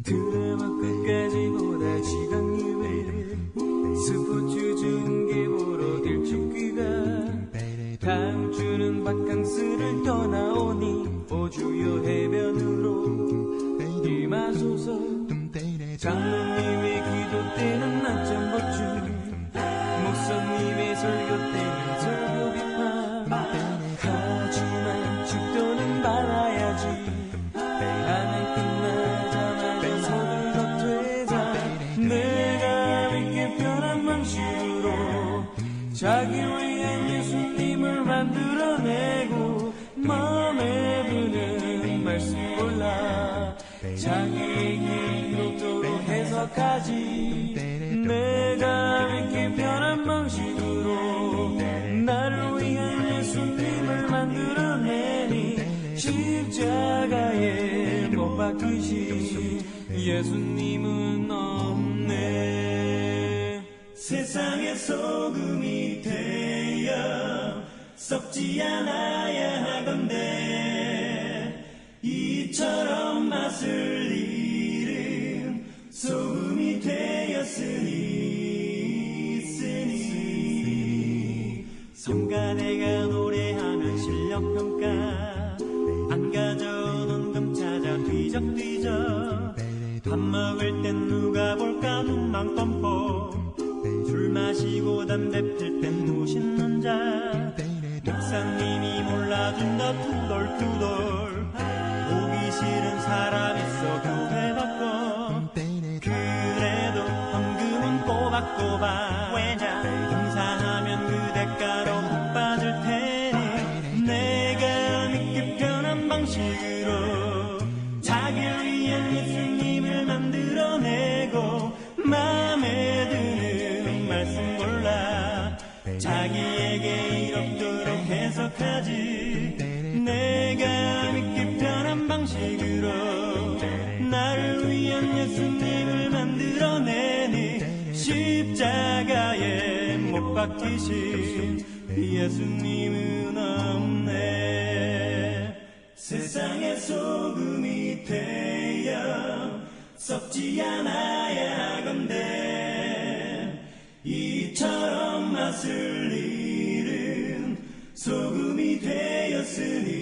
드라마 끝까지 보다 지각률에 스포츠 중계보러 들쭉귀가 다음 주는 바캉스를 떠나오니 오주요 해변으로 임하소서. 장로님의 기도 때는 낮잠 보충, 목사님의 설교 때는 설교 비판. 하지만 죽도는 말아야지. 하나 끝나자마자 서둘러 퇴사. 내가 믿게 편한 방식으로 자기 위한 예수님을 만들어내고 마음에 드는 말씀 골라 자기에게 이롭도록 해석하지. 내가 믿기 편한 방식으로 나를 위한 예수님을 만들어내니 십자가에 못 박히신 예수님은 없네. 세상의 소금이 되어 썩지 않아야 하건대 이처럼 맛을 잃은 소금이 되었으니 성가대가 노래하면 실력평가 안 가져오는 금 찾아 뒤적뒤적 밥 먹을 땐 누가 볼까 눈망 뻔뻔 술 마시고 담배 필 땐 노신는 자 목사님이 몰라준다 투덜투덜 보기 싫은 사람 있어 교회 바꿔 그래도 헌금은 꼬박꼬박 왜냐 봉사하면 그 대가로 못 받을 테니 내가 믿기 편한 방식으로 자기를 위한 예수님을 만들어내고 마음에 드는 말씀 골라 자기에게 이롭도록 해석하지. 내가 믿기 편한 방식으로 나를 위한 예수님을 만들어내니 십자가에 못 박히신 예수님은 없네. 세상의 소금이 되어 썩지 않아야 하건대 이처럼 맛을 잃은 소금이 되었으니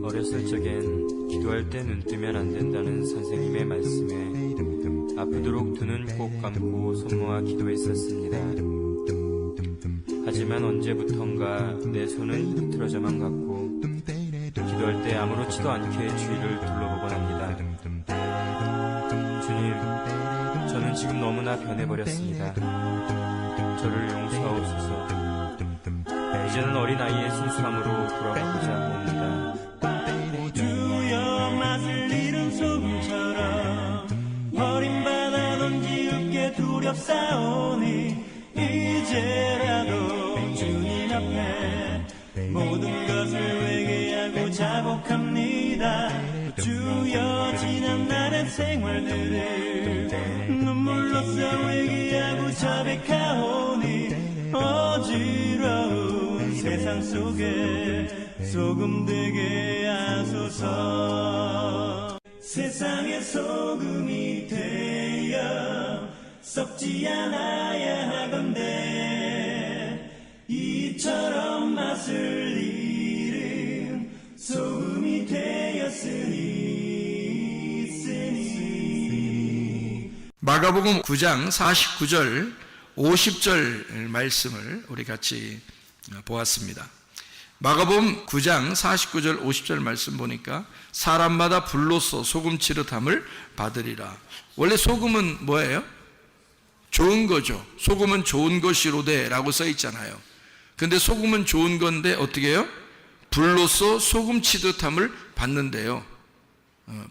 어렸을 적엔 기도할 때 눈 뜨면 안 된다는 선생님의 말씀에 아프도록 두 눈 꼭 감고 손 모아 기도했었습니다. 하지만 언제부턴가 내 손은 흐트러져만 갔고 기도할 때 아무렇지도 않게 주위를 둘러보곤 합니다. 주님, 저는 지금 너무나 변해버렸습니다. 저를 용서하옵소서. 이제는 어린아이의 순수함으로 돌아가고자 합니다. 주여 맛을 잃은 소금처럼 버림받아 지읒게 두렵사오니 이제라도 주님 앞에 모든 것을 회개하고 자복합니다. 주여 지난 날의 생활들을 눈물로써 회개하고 자백하오니 어지러운 세상 속에 소금 되게 하소서. 세상의 소금이 되어 썩지 않아야 하건대 이처럼 맛을 잃은 소금이 되었으니. 마가복음 9장 49절 50절 말씀을 우리 같이 보았습니다. 마가복음 9장 49절 50절 말씀 보니까 사람마다 불로써 소금치릇함을 받으리라. 원래 소금은 뭐예요? 좋은 거죠. 소금은 좋은 것이로되 라고 써 있잖아요. 근데 소금은 좋은 건데 어떻게 해요? 불로써 소금 치듯함을 받는데요.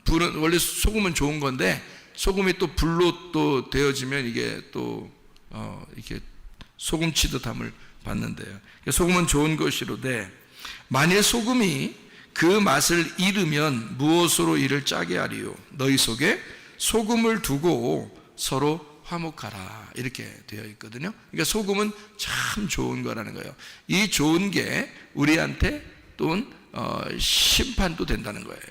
불은 원래 소금은 좋은 건데 소금이 또 불로 또 되어지면 이게 또 이렇게 소금 치듯함을 받는데요. 소금은 좋은 것이로되 만일 소금이 그 맛을 잃으면 무엇으로 이를 짜게 하리요? 너희 속에 소금을 두고 서로 화목하라, 이렇게 되어 있거든요. 그러니까 소금은 참 좋은 거라는 거예요. 이 좋은 게 우리한테 또는 심판도 된다는 거예요.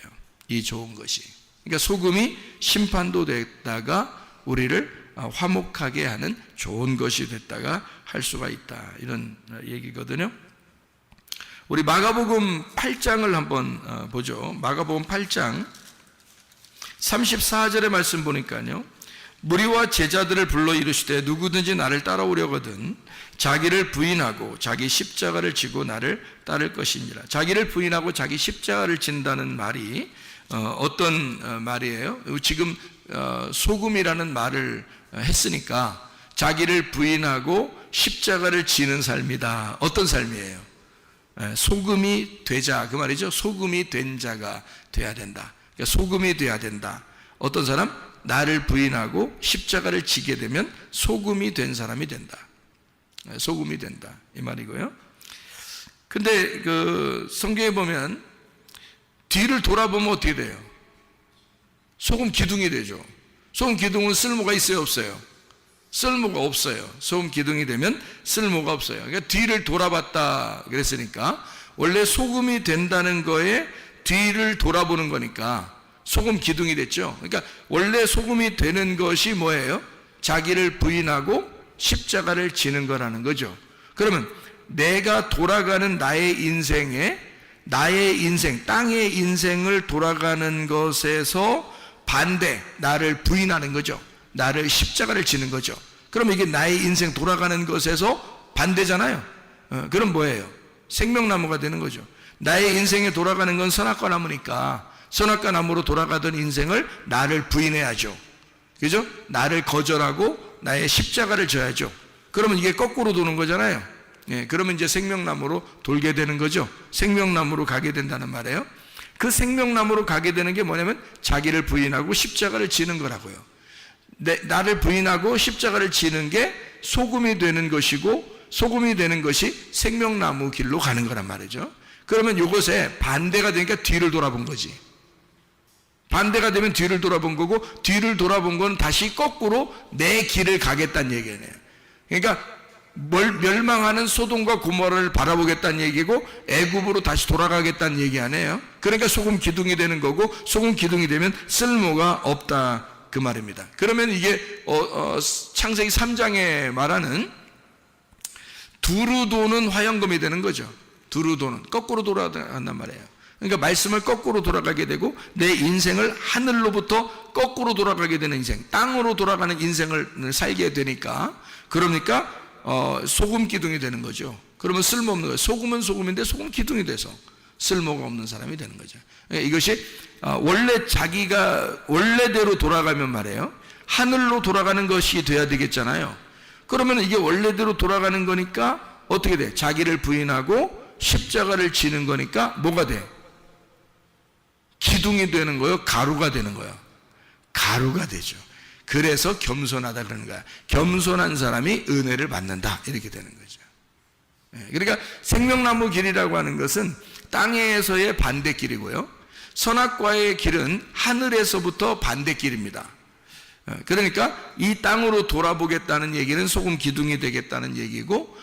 이 좋은 것이. 그러니까 소금이 심판도 됐다가 우리를 화목하게 하는 좋은 것이 됐다가 할 수가 있다, 이런 얘기거든요. 우리 마가복음 8장을 한번 보죠. 마가복음 8장 34절의 말씀 보니까요, 무리와 제자들을 불러 이르시되 누구든지 나를 따라오려거든 자기를 부인하고 자기 십자가를 지고 나를 따를 것이니라. 자기를 부인하고 자기 십자가를 진다는 말이 어떤 말이에요? 지금 소금이라는 말을 했으니까 자기를 부인하고 십자가를 지는 삶이다. 어떤 삶이에요? 소금이 되자, 그 말이죠. 소금이 된 자가 돼야 된다. 그러니까 소금이 돼야 된다. 어떤 사람? 나를 부인하고 십자가를 지게 되면 소금이 된 사람이 된다. 소금이 된다, 이 말이고요. 근데 그 성경에 보면 뒤를 돌아보면 어떻게 돼요? 소금 기둥이 되죠. 소금 기둥은 쓸모가 있어요, 없어요? 쓸모가 없어요. 소금 기둥이 되면 쓸모가 없어요. 그러니까 뒤를 돌아봤다 그랬으니까 원래 소금이 된다는 거에 뒤를 돌아보는 거니까 소금 기둥이 됐죠. 그러니까 원래 소금이 되는 것이 뭐예요? 자기를 부인하고 십자가를 지는 거라는 거죠. 그러면 내가 돌아가는 나의 인생에, 나의 인생, 땅의 인생을 돌아가는 것에서 반대, 나를 부인하는 거죠. 나를 십자가를 지는 거죠. 그럼 이게 나의 인생 돌아가는 것에서 반대잖아요. 그럼 뭐예요? 생명나무가 되는 거죠. 나의 인생에 돌아가는 건 선악과 나무니까 선악과 나무로 돌아가던 인생을 나를 부인해야죠. 그죠? 나를 거절하고 나의 십자가를 져야죠. 그러면 이게 거꾸로 도는 거잖아요. 예, 그러면 이제 생명나무로 돌게 되는 거죠. 생명나무로 가게 된다는 말이에요. 그 생명나무로 가게 되는 게 뭐냐면 자기를 부인하고 십자가를 지는 거라고요. 나를 부인하고 십자가를 지는 게 소금이 되는 것이고 소금이 되는 것이 생명나무 길로 가는 거란 말이죠. 그러면 이것에 반대가 되니까 뒤를 돌아본 거지. 반대가 되면 뒤를 돌아본 거고 뒤를 돌아본 건 다시 거꾸로 내 길을 가겠다는 얘기네요. 그러니까 멸망하는 소돔과 고모라를 바라보겠다는 얘기고 애굽으로 다시 돌아가겠다는 얘기 아니에요. 그러니까 소금 기둥이 되는 거고 소금 기둥이 되면 쓸모가 없다, 그 말입니다. 그러면 이게 창세기 3장에 말하는 두루 도는 화영검이 되는 거죠. 두루 도는, 거꾸로 돌아간단 말이에요. 그러니까 말씀을 거꾸로 돌아가게 되고 내 인생을 하늘로부터 거꾸로 돌아가게 되는 인생, 땅으로 돌아가는 인생을 살게 되니까, 그러니까 소금 기둥이 되는 거죠. 그러면 쓸모없는 거예요. 소금은 소금인데 소금 기둥이 돼서 쓸모가 없는 사람이 되는 거죠. 이것이 원래 자기가 원래대로 돌아가면 말이에요, 하늘로 돌아가는 것이 돼야 되겠잖아요. 그러면 이게 원래대로 돌아가는 거니까 어떻게 돼? 자기를 부인하고 십자가를 지는 거니까 뭐가 돼? 기둥이 되는 거예요? 가루가 되는 거예요? 가루가 되죠. 그래서 겸손하다 그러는 거야. 겸손한 사람이 은혜를 받는다, 이렇게 되는 거죠. 그러니까 생명나무 길이라고 하는 것은 땅에서의 반대길이고요, 선악과의 길은 하늘에서부터 반대길입니다. 그러니까 이 땅으로 돌아보겠다는 얘기는 소금 기둥이 되겠다는 얘기고,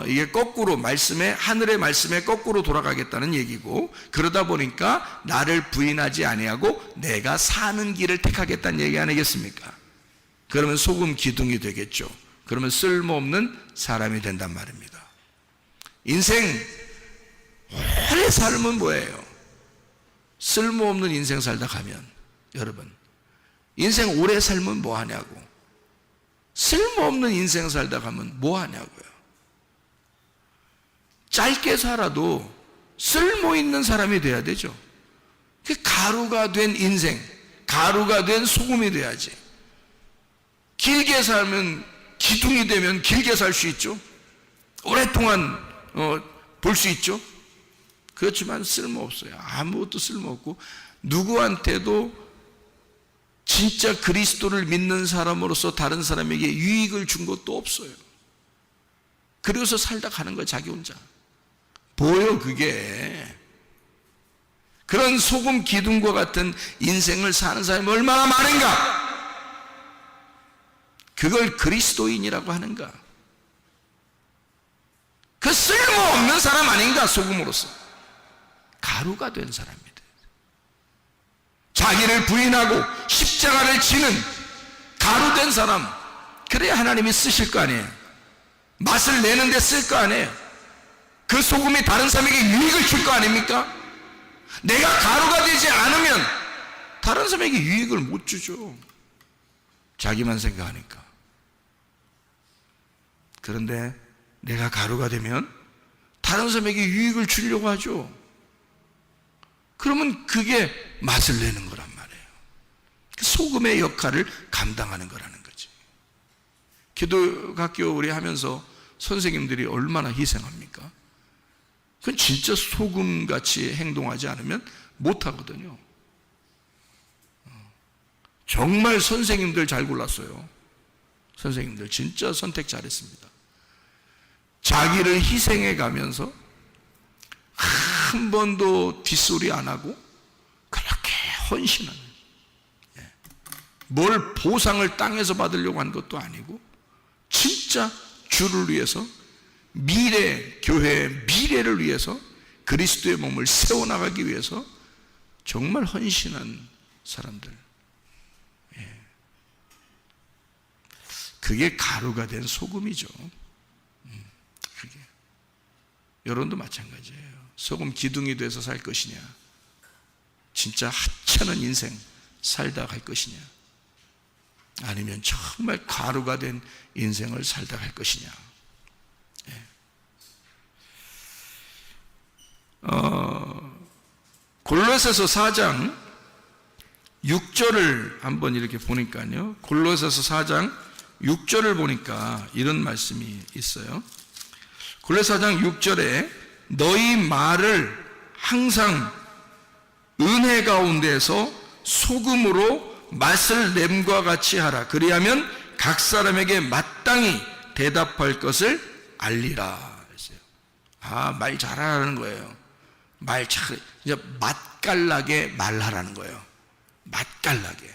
이게 거꾸로 하늘의 말씀에 거꾸로 돌아가겠다는 얘기고, 그러다 보니까 나를 부인하지 아니하고 내가 사는 길을 택하겠다는 얘기 아니겠습니까? 그러면 소금 기둥이 되겠죠. 그러면 쓸모없는 사람이 된단 말입니다. 인생 오래 삶은 뭐예요? 쓸모없는 인생 살다 가면, 여러분, 인생 오래 살면 뭐 하냐고. 쓸모없는 인생 살다 가면 뭐 하냐고요. 짧게 살아도 쓸모 있는 사람이 돼야 되죠. 가루가 된 인생, 가루가 된 소금이 돼야지. 길게 살면 기둥이 되면 길게 살 수 있죠. 오랫동안 볼 수 있죠. 그렇지만 쓸모없어요. 아무것도 쓸모없고 누구한테도 진짜 그리스도를 믿는 사람으로서 다른 사람에게 유익을 준 것도 없어요. 그래서 살다 가는 거예요. 자기 혼자. 뭐예요 그게. 그런 소금 기둥과 같은 인생을 사는 사람이 얼마나 많은가. 그걸 그리스도인이라고 하는가. 그 쓸모없는 사람 아닌가. 소금으로서 가루가 된 사람입니다. 자기를 부인하고 십자가를 지는 가루 된 사람, 그래야 하나님이 쓰실 거 아니에요. 맛을 내는데 쓸 거 아니에요. 그 소금이 다른 사람에게 유익을 줄 거 아닙니까? 내가 가루가 되지 않으면 다른 사람에게 유익을 못 주죠. 자기만 생각하니까. 그런데 내가 가루가 되면 다른 사람에게 유익을 주려고 하죠. 그러면 그게 맛을 내는 거란 말이에요. 소금의 역할을 감당하는 거라는 거지. 기독학교 우리 하면서 선생님들이 얼마나 희생합니까? 그건 진짜 소금같이 행동하지 않으면 못하거든요. 정말 선생님들 잘 골랐어요. 선생님들 진짜 선택 잘했습니다. 자기를 희생해 가면서 한 번도 뒷소리 안 하고 그렇게 헌신하는, 뭘 보상을 땅에서 받으려고 한 것도 아니고 진짜 주를 위해서, 미래 교회의 미래를 위해서, 그리스도의 몸을 세워나가기 위해서 정말 헌신한 사람들. 그게 가루가 된 소금이죠. 그게. 여러분도 마찬가지예요. 소금 기둥이 돼서 살 것이냐, 진짜 하찮은 인생 살다 갈 것이냐, 아니면 정말 가루가 된 인생을 살다 갈 것이냐. 골로새서 4장 6절을 한번 이렇게 보니까요, 골로새서 4장 6절을 보니까 이런 말씀이 있어요. 골로새 4장 6절에 너희 말을 항상 은혜 가운데서 소금으로 맛을 냄과 같이 하라. 그리하면 각 사람에게 마땅히 대답할 것을 알리라. 말 잘하라는 거예요. 말 잘, 이제 맛깔나게 말하라는 거예요. 맛깔나게.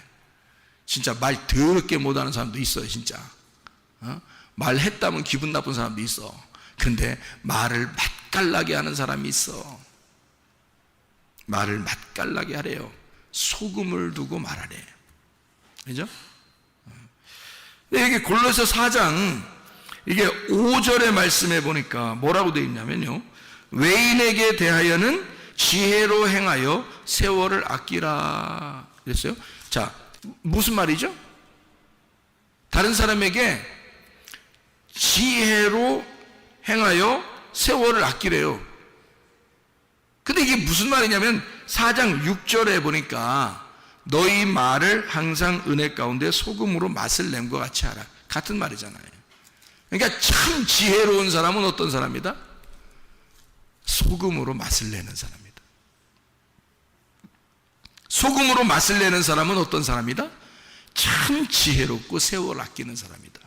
진짜 말 더럽게 못하는 사람도 있어요, 진짜. 말했다면 기분 나쁜 사람도 있어. 근데 말을 맛깔나게 하는 사람이 있어. 말을 맛깔나게 하래요. 소금을 두고 말하래. 그죠? 이게 골로새 4장 이게 5절의 말씀에 보니까 뭐라고 되어 있냐면요, 외인에게 대하여는 지혜로 행하여 세월을 아끼라 그랬어요. 자, 무슨 말이죠? 다른 사람에게 지혜로 행하여 세월을 아끼래요. 근데 이게 무슨 말이냐면 4장 6절에 보니까 너희 말을 항상 은혜 가운데 소금으로 맛을 냄과 같이 하라. 같은 말이잖아요. 그러니까 참 지혜로운 사람은 어떤 사람이다? 소금으로 맛을 내는 사람이다. 소금으로 맛을 내는 사람은 어떤 사람이다? 참 지혜롭고 세월을 아끼는 사람이다.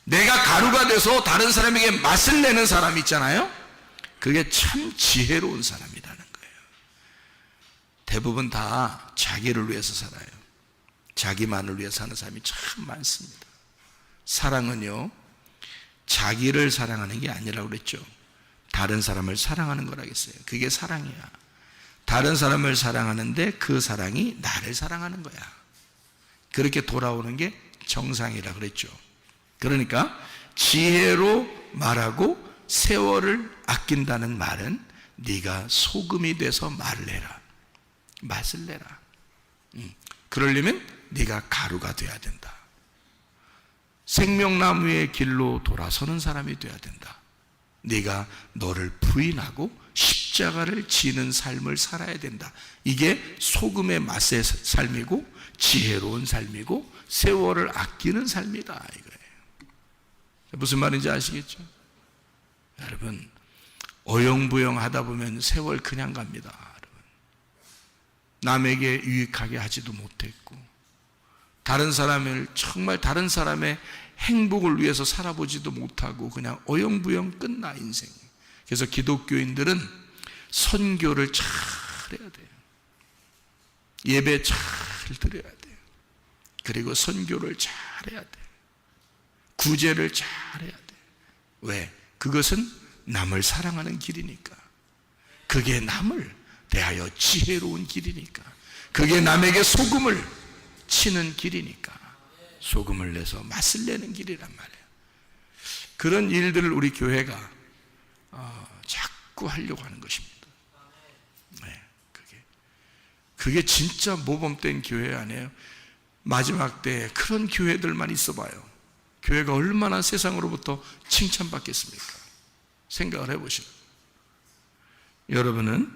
내가 가루가 돼서 다른 사람에게 맛을 내는 사람 있잖아요. 그게 참 지혜로운 사람이라는 거예요. 대부분 다 자기를 위해서 살아요. 자기만을 위해서 사는 사람이 참 많습니다. 사랑은요, 자기를 사랑하는 게 아니라고 그랬죠. 다른 사람을 사랑하는 거라겠어요. 그게 사랑이야. 다른 사람을 사랑하는데 그 사랑이 나를 사랑하는 거야. 그렇게 돌아오는 게 정상이라 그랬죠. 그러니까 지혜로 말하고 세월을 아낀다는 말은 네가 소금이 돼서 말을 해라. 맛을 내라. 그러려면 네가 가루가 돼야 된다. 생명나무의 길로 돌아서는 사람이 돼야 된다. 네가 너를 부인하고 십자가를 지는 삶을 살아야 된다. 이게 소금의 맛의 삶이고 지혜로운 삶이고 세월을 아끼는 삶이다 이거예요. 무슨 말인지 아시겠죠? 여러분, 어영부영 하다 보면 세월 그냥 갑니다. 여러분. 남에게 유익하게 하지도 못했고, 정말 다른 사람의 행복을 위해서 살아보지도 못하고 그냥 어영부영 끝나 인생이. 그래서 기독교인들은 선교를 잘 해야 돼요. 예배 잘 드려야 돼요. 그리고 선교를 잘 해야 돼요. 구제를 잘 해야 돼요. 왜? 그것은 남을 사랑하는 길이니까. 그게 남을 대하여 지혜로운 길이니까. 그게 남에게 소금을 치는 길이니까. 소금을 내서 맛을 내는 길이란 말이에요. 그런 일들을 우리 교회가 자꾸 하려고 하는 것입니다. 네, 그게 진짜 모범된 교회 아니에요? 마지막 때에 그런 교회들만 있어봐요. 교회가 얼마나 세상으로부터 칭찬받겠습니까? 생각을 해보시죠. 여러분은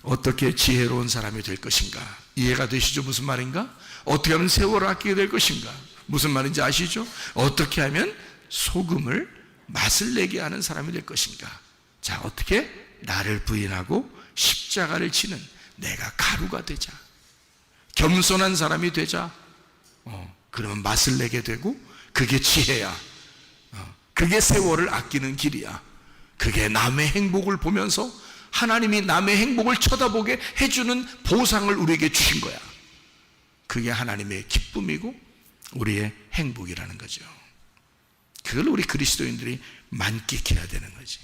어떻게 지혜로운 사람이 될 것인가? 이해가 되시죠? 무슨 말인가? 어떻게 하면 세월을 아끼게 될 것인가? 무슨 말인지 아시죠? 어떻게 하면 소금을 맛을 내게 하는 사람이 될 것인가? 자, 어떻게? 나를 부인하고 십자가를 지는 내가 가루가 되자. 겸손한 사람이 되자. 그러면 맛을 내게 되고, 그게 지혜야. 그게 세월을 아끼는 길이야. 그게 남의 행복을 보면서 하나님이 남의 행복을 쳐다보게 해주는 보상을 우리에게 주신 거야. 그게 하나님의 기쁨이고 우리의 행복이라는 거죠. 그걸 우리 그리스도인들이 만끽해야 되는 거지.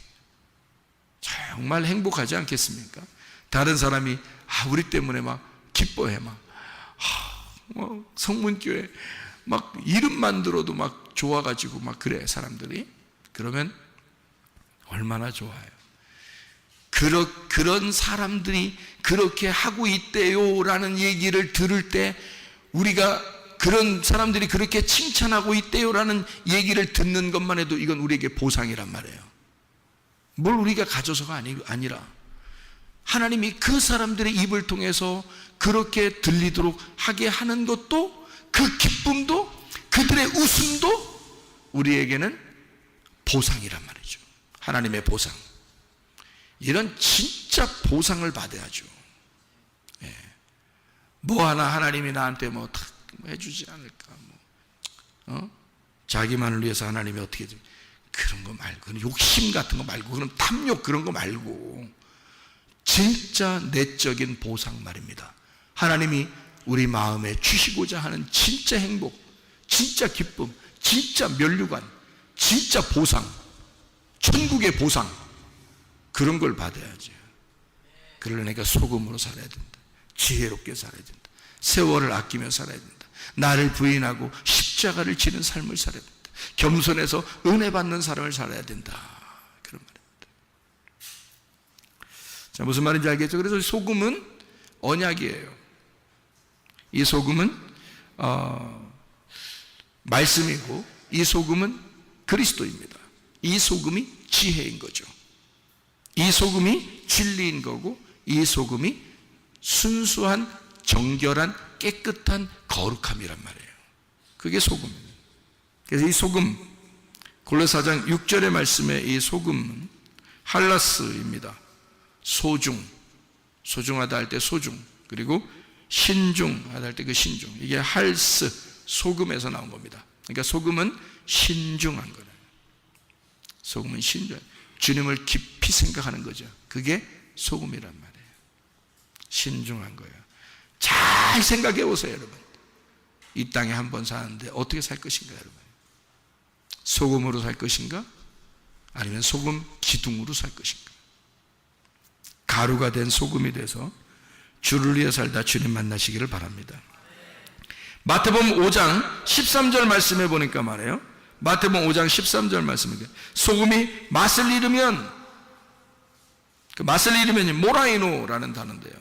정말 행복하지 않겠습니까? 다른 사람이 우리 때문에 막 기뻐해. 막 성문교회 막 이름만 들어도 막 좋아가지고 막 그래 사람들이. 그러면 얼마나 좋아요. 그런 사람들이 그렇게 하고 있대요라는 얘기를 들을 때, 우리가 그런 사람들이 그렇게 칭찬하고 있대요라는 얘기를 듣는 것만 해도 이건 우리에게 보상이란 말이에요. 뭘 우리가 가져서가 아니라 하나님이 그 사람들의 입을 통해서 그렇게 들리도록 하게 하는 것도, 그 기쁨도, 그들의 웃음도 우리에게는 보상이란 말이죠. 하나님의 보상. 이런 진짜 보상을 받아야죠. 예. 뭐 하나 하나님이 나한테 뭐 해주지 않을까. 자기만을 위해서 하나님이 어떻게 그런 거 말고, 욕심 같은 거 말고, 그런 탐욕 그런 거 말고, 진짜 내적인 보상 말입니다. 하나님이 우리 마음에 주시고자 하는 진짜 행복, 진짜 기쁨, 진짜 면류관, 진짜 보상, 천국의 보상, 그런 걸 받아야죠. 그러니까 소금으로 살아야 된다. 지혜롭게 살아야 된다. 세월을 아끼며 살아야 된다. 나를 부인하고 십자가를 지는 삶을 살아야 된다. 겸손해서 은혜 받는 사람을 살아야 된다. 그런 말입니다. 자, 무슨 말인지 알겠죠? 그래서 소금은 언약이에요. 이 소금은 말씀이고, 이 소금은 그리스도입니다. 이 소금이 지혜인 거죠. 이 소금이 진리인 거고, 이 소금이 순수한 정결한 깨끗한 거룩함이란 말이에요. 그게 소금입니다. 그래서 이 소금, 골로새 4장 6절의 말씀에 이 소금은 할라스입니다. 소중하다 할 때 소중, 그리고 신중하다 할 때 그 신중, 이게 할스, 소금에서 나온 겁니다. 그러니까 소금은 신중한 거예요. 소금은 신중, 주님을 깊이 생각하는 거죠. 그게 소금이란 말이에요. 신중한 거예요. 잘 생각해 보세요, 여러분. 이 땅에 한 번 사는데 어떻게 살 것인가, 여러분? 소금으로 살 것인가? 아니면 소금 기둥으로 살 것인가? 가루가 된 소금이 돼서 주를 위해 살다 주님 만나시기를 바랍니다. 마태복음 5장 13절 말씀해 보니까 말이에요. 마태복음 5장 13절 말씀입니다. 소금이 맛을 잃으면, 그 맛을 잃으면이 모라이노라는 단어인데요.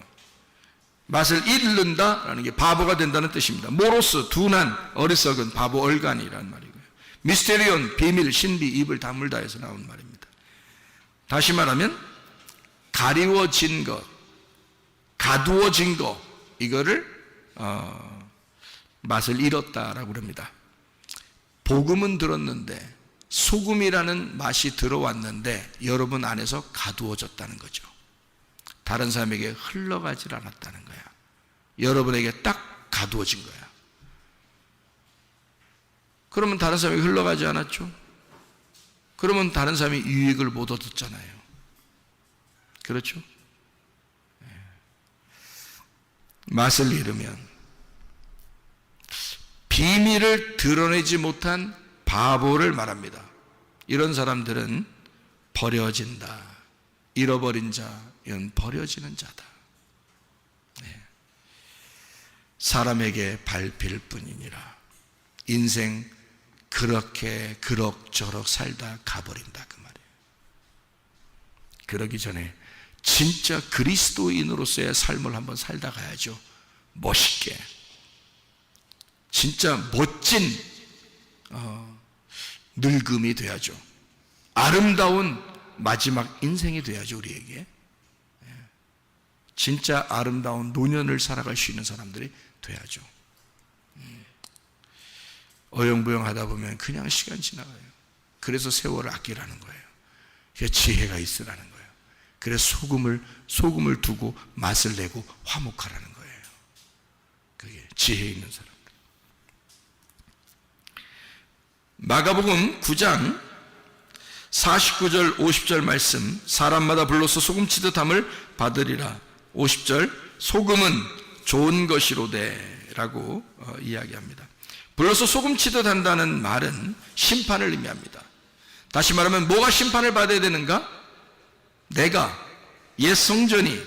맛을 잃는다라는 게 바보가 된다는 뜻입니다. 모로스, 둔한, 어리석은, 바보, 얼간이라는 말이고요. 미스테리온, 비밀, 신비, 입을 다물다 해서 나온 말입니다. 다시 말하면 가리워진 것, 가두어진 것, 이거를 맛을 잃었다라고 합니다. 복음은 들었는데 소금이라는 맛이 들어왔는데 여러분 안에서 가두어졌다는 거죠. 다른 사람에게 흘러가질 않았다는 거야. 여러분에게 딱 가두어진 거야. 그러면 다른 사람에게 흘러가지 않았죠? 그러면 다른 사람이 유익을 못 얻었잖아요. 그렇죠? 맛을 잃으면 비밀을 드러내지 못한 바보를 말합니다. 이런 사람들은 버려진다. 잃어버린 자, 이건 버려지는 자다. 사람에게 밟힐 뿐이니라. 인생 그렇게 그럭저럭 살다 가버린다 그 말이에요. 그러기 전에 진짜 그리스도인으로서의 삶을 한번 살다 가야죠. 멋있게. 진짜 멋진 늙음이 돼야죠. 아름다운 마지막 인생이 돼야죠, 우리에게. 진짜 아름다운 노년을 살아갈 수 있는 사람들이 돼야죠. 어영부영 하다 보면 그냥 시간 지나가요. 그래서 세월을 아끼라는 거예요. 지혜가 있으라는 거예요. 그래서 소금을 두고 맛을 내고 화목하라는 거예요. 그게 지혜 있는 사람들. 마가복음 9장 49절 50절 말씀, 사람마다 불로서 소금치듯 함을 받으리라. 50절, 소금은 좋은 것이로되 라고 이야기합니다. 불로서 소금치듯 한다는 말은 심판을 의미합니다. 다시 말하면 뭐가 심판을 받아야 되는가? 내가, 옛 성전이,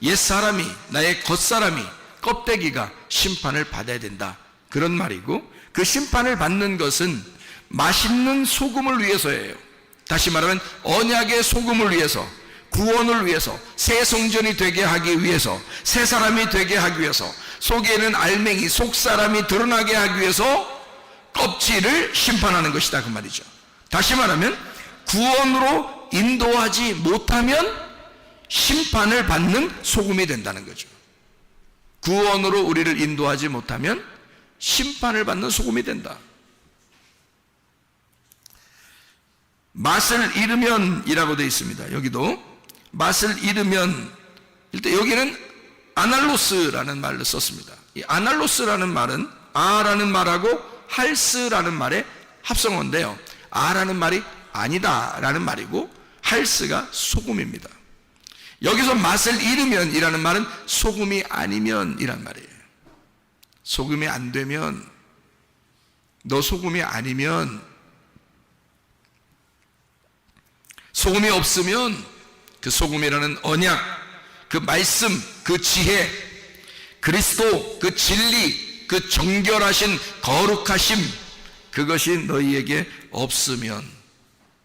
옛 사람이, 나의 겉사람이, 껍데기가 심판을 받아야 된다. 그런 말이고, 그 심판을 받는 것은 맛있는 소금을 위해서예요. 다시 말하면 언약의 소금을 위해서, 구원을 위해서, 새 성전이 되게 하기 위해서, 새 사람이 되게 하기 위해서, 속에는 알맹이, 속사람이 드러나게 하기 위해서 껍질을 심판하는 것이다 그 말이죠. 다시 말하면 구원으로 인도하지 못하면 심판을 받는 소금이 된다는 거죠. 구원으로 우리를 인도하지 못하면 심판을 받는 소금이 된다. 맛을 잃으면 이라고 되어 있습니다. 여기도 맛을 잃으면, 일단 여기는 아날로스라는 말을 썼습니다. 이 아날로스라는 말은 아라는 말하고 할스라는 말의 합성어인데요. 아라는 말이 아니다 라는 말이고 할스가 소금입니다. 여기서 맛을 잃으면 이라는 말은 소금이 아니면 이란 말이에요. 소금이 안 되면, 너 소금이 아니면, 소금이 없으면 그 소금이라는 언약, 그 말씀, 그 지혜, 그리스도, 그 진리, 그 정결하신 거룩하심, 그것이 너희에게 없으면,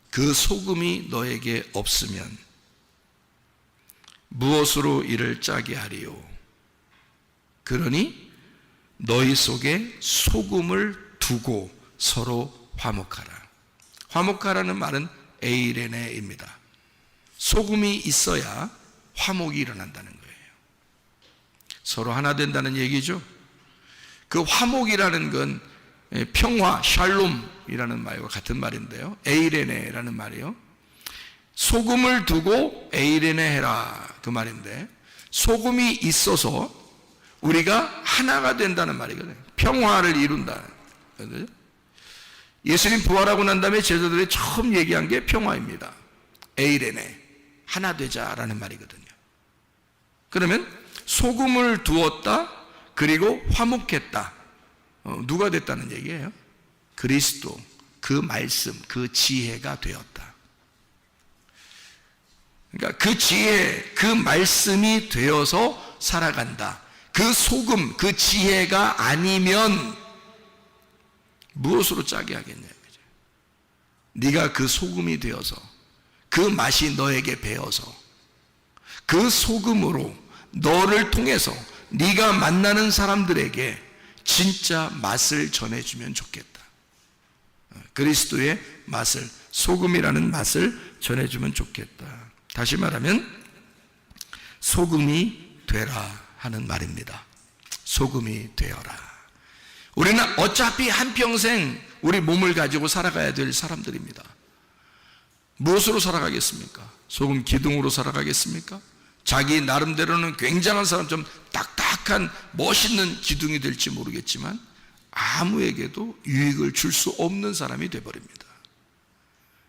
그 소금이 너에게 없으면 무엇으로 이를 짜게 하리요? 그러니 너희 속에 소금을 두고 서로 화목하라. 화목하라는 말은 에이레네입니다. 소금이 있어야 화목이 일어난다는 거예요. 서로 하나 된다는 얘기죠. 그 화목이라는 건 평화, 샬롬이라는 말과 같은 말인데요. 에이레네라는 말이요. 소금을 두고 에이레네 해라 그 말인데, 소금이 있어서 우리가 하나가 된다는 말이거든요. 평화를 이룬다. 예수님 부활하고 난 다음에 제자들이 처음 얘기한 게 평화입니다. 에이레네, 하나 되자라는 말이거든요. 그러면 소금을 두었다, 그리고 화목했다. 누가 됐다는 얘기예요? 그리스도, 그 말씀, 그 지혜가 되었다. 그러니까 그 지혜, 그 말씀이 되어서 살아간다. 그 소금, 그 지혜가 아니면 무엇으로 짜게 하겠냐. 네가 그 소금이 되어서, 그 맛이 너에게 배어서, 그 소금으로 너를 통해서 네가 만나는 사람들에게 진짜 맛을 전해주면 좋겠다. 그리스도의 맛을, 소금이라는 맛을 전해주면 좋겠다. 다시 말하면 소금이 되라 하는 말입니다. 소금이 되어라. 우리는 어차피 한평생 우리 몸을 가지고 살아가야 될 사람들입니다. 무엇으로 살아가겠습니까? 소금 기둥으로 살아가겠습니까? 자기 나름대로는 굉장한 사람처럼 딱딱한 멋있는 기둥이 될지 모르겠지만 아무에게도 유익을 줄 수 없는 사람이 되어버립니다.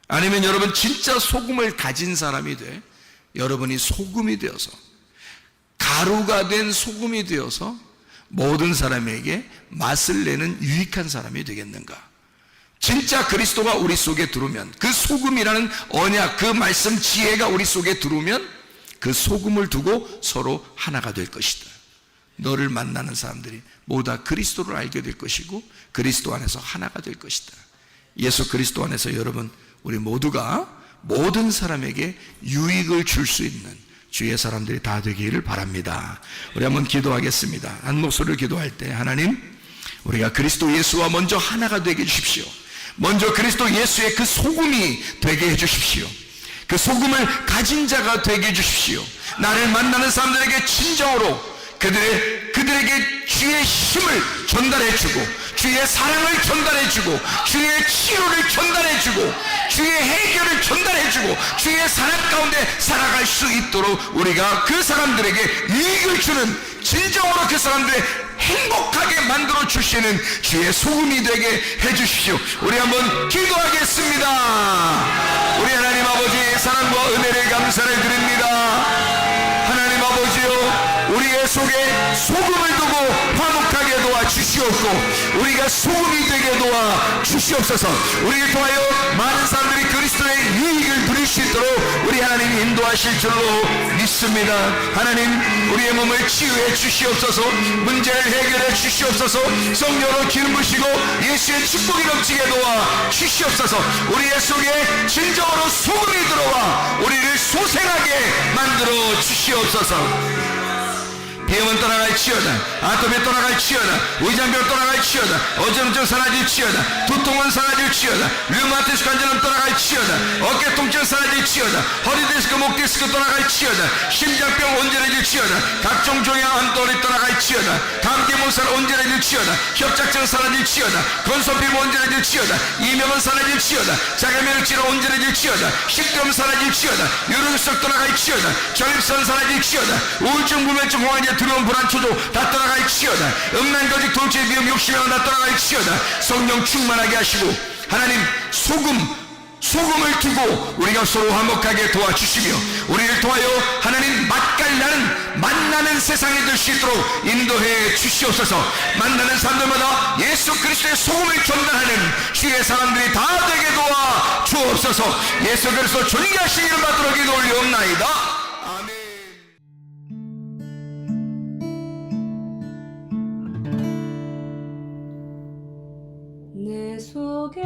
아니면 여러분 진짜 소금을 가진 사람이 돼 여러분이 소금이 되어서 가루가 된 소금이 되어서 모든 사람에게 맛을 내는 유익한 사람이 되겠는가? 진짜 그리스도가 우리 속에 들어오면 그 소금이라는 언약, 그 말씀 지혜가 우리 속에 들어오면 그 소금을 두고 서로 하나가 될 것이다. 너를 만나는 사람들이 모두 다 그리스도를 알게 될 것이고 그리스도 안에서 하나가 될 것이다. 예수 그리스도 안에서 여러분 우리 모두가 모든 사람에게 유익을 줄 수 있는 주의 사람들이 다 되기를 바랍니다. 우리 한번 기도하겠습니다. 한 목소리를 기도할 때 하나님, 우리가 그리스도 예수와 먼저 하나가 되게 해주십시오. 먼저 그리스도 예수의 그 소금이 되게 해주십시오. 그 소금을 가진 자가 되게 해주십시오. 나를 만나는 사람들에게 진정으로 그들에게 주의 힘을 전달해주고 주의 사랑을 전달해주고 주의 치료를 전달해주고 주의 해결을 전달해주고 주의 사랑 가운데 살아갈 수 있도록 우리가 그 사람들에게 유익을 주는, 진정으로 그 사람들의 행복하게 만들어 주시는 주의 소금이 되게 해주십시오. 우리 한번 기도하겠습니다. 우리 하나님 아버지의 사랑과 은혜를 감사를 드립니다. 하나님 아버지요, 우리의 속에 소금을 두고 화목하게 도와 주시옵고 우리가 소금이 되게 도와 주시옵소서. 우리를 통하여 많은 사람들이 그리스도의 유익을 누릴 수 있도록 우리 하나님이 인도하실 줄로 믿습니다. 하나님, 우리의 몸을 치유해 주시옵소서. 문제를 해결해 주시옵소서. 성령으로 기름 부시고 예수의 축복이 넘치게 도와 주시옵소서. 우리의 속에 진정으로 소금이 들어와 우리를 소생하게 만들어 주시옵소서. 비염은 떠나갈지어다. 아토피 떠나갈지어다. 위장병 떠나갈지어다. 어지럼증 사라질지어다. 두통은 사라질지어다. 류마티스 관절은 떠나갈지어다. 어깨 통증 사라질지어다. 허리 디스크, 목 디스크 떠나갈지어다. 심장병 온전해질지어다. 각종 종양 암돌이 떠나갈지어다. 감기 몸살 온전해질지어다. 협착증 사라질지어다. 건선피부 온전해질지어다. 이명은 사라질지어다. 자가면역질환 온전해질지어다. 식도염 사라질지어다. 유름석 떠나갈지어다. 전립선 사라질지어다. 우울증, 불면증, 공황제, 두려움, 불안, 초조 다 떠나갈지어다. 음란거짓, 돌체, 미움, 욕심이나 다 떠나갈지어다. 성령 충만하게 하시고 하나님 소금을 두고 우리가 서로 화목하게 도와주시며 우리를 통하여 하나님 맛깔나는 만나는 세상이 될 수 있도록 인도해 주시옵소서. 만나는 사람들마다 예수 그리스도의 소금을 전달하는 주의 사람들이 다 되게 도와 주옵소서. 예수 그리스도 존귀하시기를 받도록 기도 올리옵나이다. 내 속에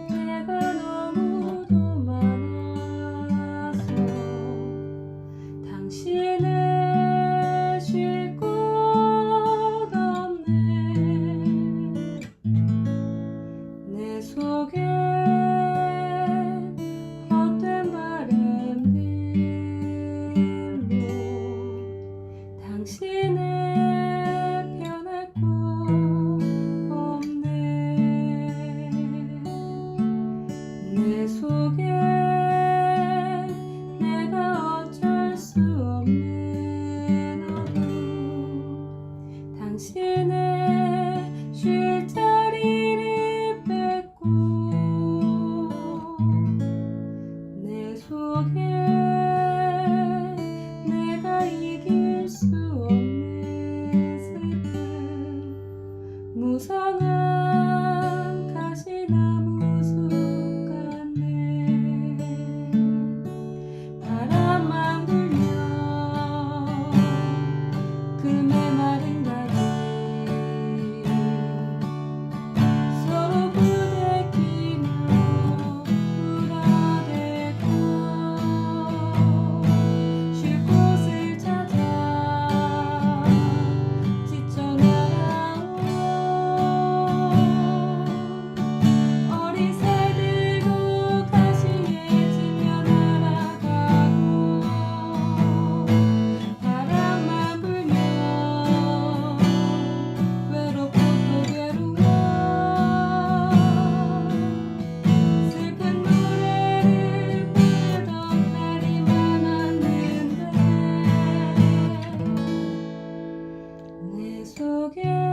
내가 너무도 많아서 당신을 쉴 곳 없네. 내 속에 헛된 말 속에